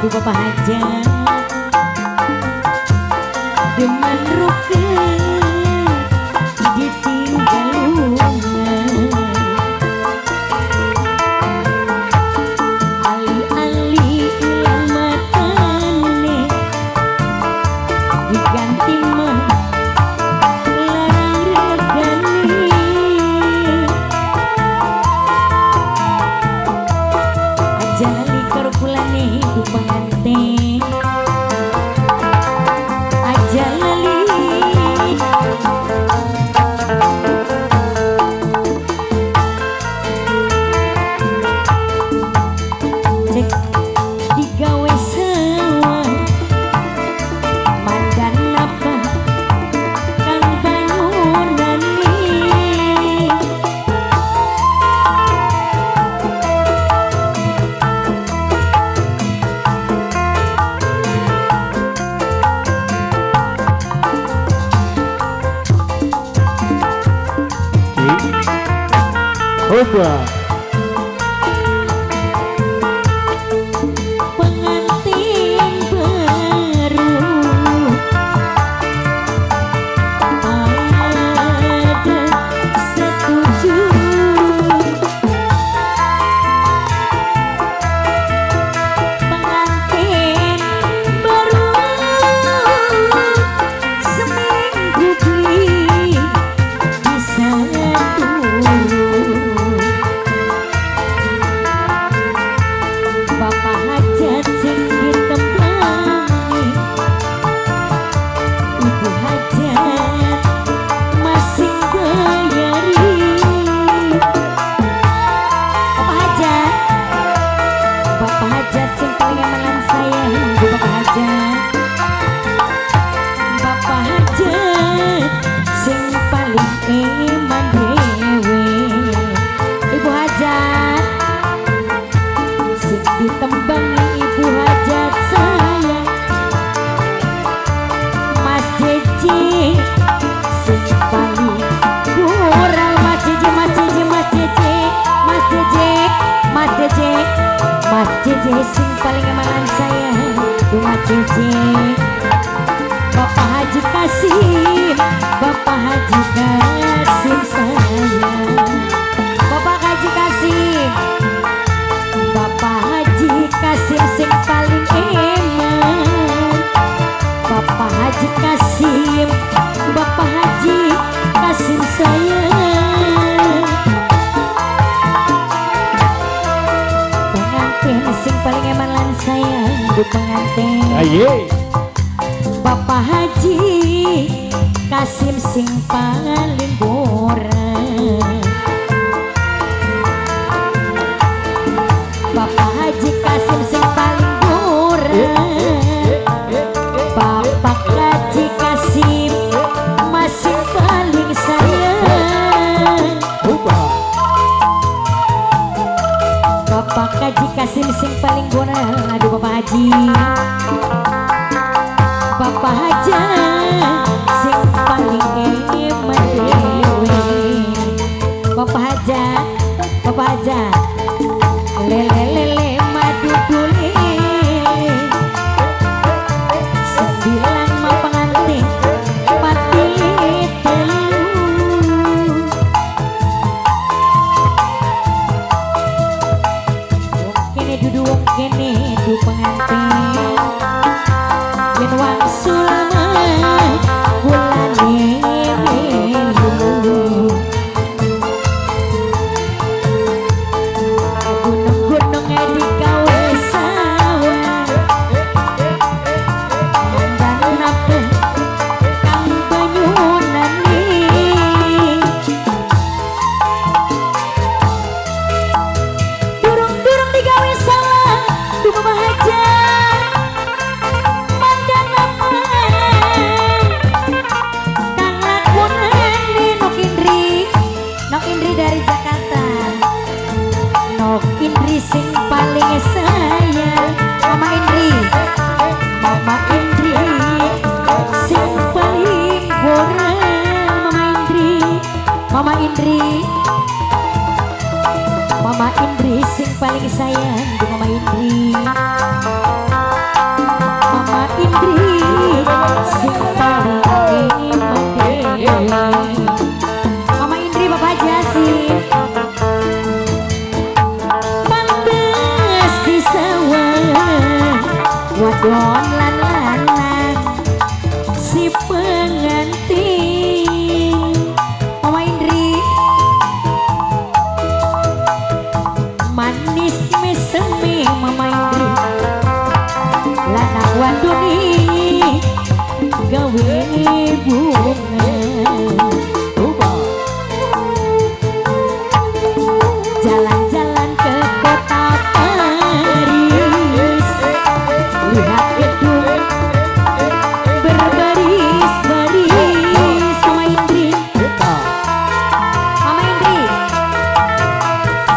aduh Bapak Hajat demen rukun ditinggal lungan ali-ali ilang matane diganti mah larang regani aja likor kulane du pengantin aja lali cek digawe sewa mandan apa kang bangunani Oba pengantin baru pada setuju pengantin baru seminggu beli bisa turun Bapak Hajat sing ditembangi Ibu Hajat masih bayari Bapak Hajat sing paling emanan sayang Bapak Hajat Bapak Hajat sing paling eman dewe Ibu Hajat sing ditembangi Ibu Hajat sayang Mas Jeje sing paling kurang Mas Jeje Mas Jeje Mas Jeje Mas Jeje Mas Jeje Mas Jeje sing paling emanan sayang tuh Mas Jeje Bapak Haji Kasim Bapak Haji Kasim sayang Bapak Haji Kasim Bapak Haji Kasim sing paling eman Bapak Haji Kasim Bapak Haji Kasim sayang pengantin sing paling eman lan sayang bu pengantin aye Bapak Haji Kasim sing paling borang Bapak Haji Kasim sing paling borang Bapak Haji Kasim masih paling sayang Bapak Haji Kasim sing paling borang aduh Bapak Haji Bapak Hajat sing paling eman dewe Bapak Hajat lele lele madu dule sembilan ma pengantin pati telu kene dudu wong kene du pengantin yen wangsul bulane melu gunung-gunung digawe sawah dan napa kang banyunani durung-durung digawe sawah du Bapak Hajat mandan napa kang lakunane Nok Indri dari Jakarta Nok Indri sing paling sayang Mama Indri sing paling borang Mama Indri sing paling sayang Mama Indri Mama Indri sing paling medeni. Mama Indri Bapak Jasin pantes di sawah wadon lan lanang si pengantin. Mama Indri manis meseme Mama Indri lanang wadoni gawe bunga. Jalan-jalan ke kota Paris, lihat gedung berbaris-baris. Mama Indri, Mama Indri,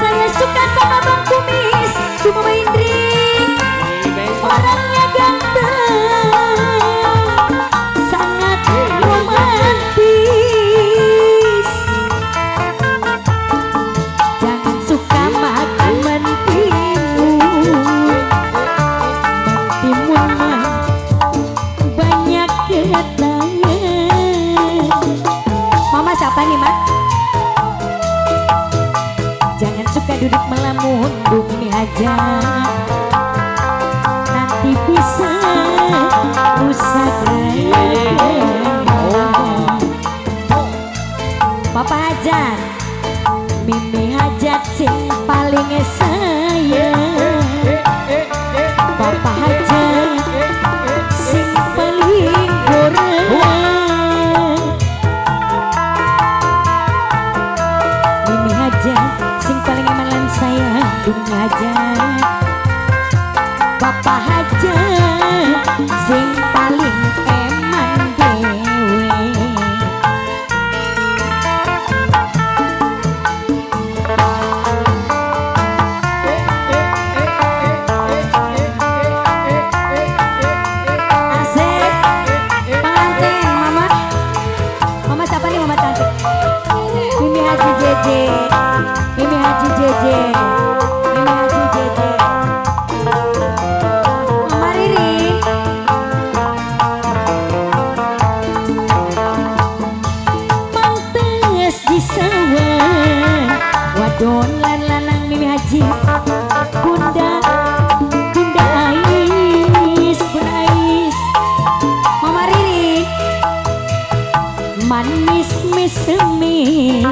saya suka sama Bang Kumis. Tuh Mama Indri, orangnya ganteng, sangat romantis. Jangan suka makan mentimun, mentimun mah banyak kedatangan. Mama siapa nih Mak? Jangan suka duduk melamun, begini aja nanti bisa rusak dagangan. Papa Hajat, Mimi Hajat sing paling sayang. Papa Hajat sing paling goreng. Mimi Hajat sing paling eman lan sayang. Bumi Hajat, Papa Hajat sing paling eman dewe. Asik pengantin Mama. Mama siapa nih Mama cantik? Mimi Haji Jeje, Mimi Haji Jeje, Mimi Haji Jeje. Mama Ririn, pantes di sawah wadon lan lanang. Mimi Haji, Bunda Bunda Ais, Bunda Ais. Mama Ririn manis mesemi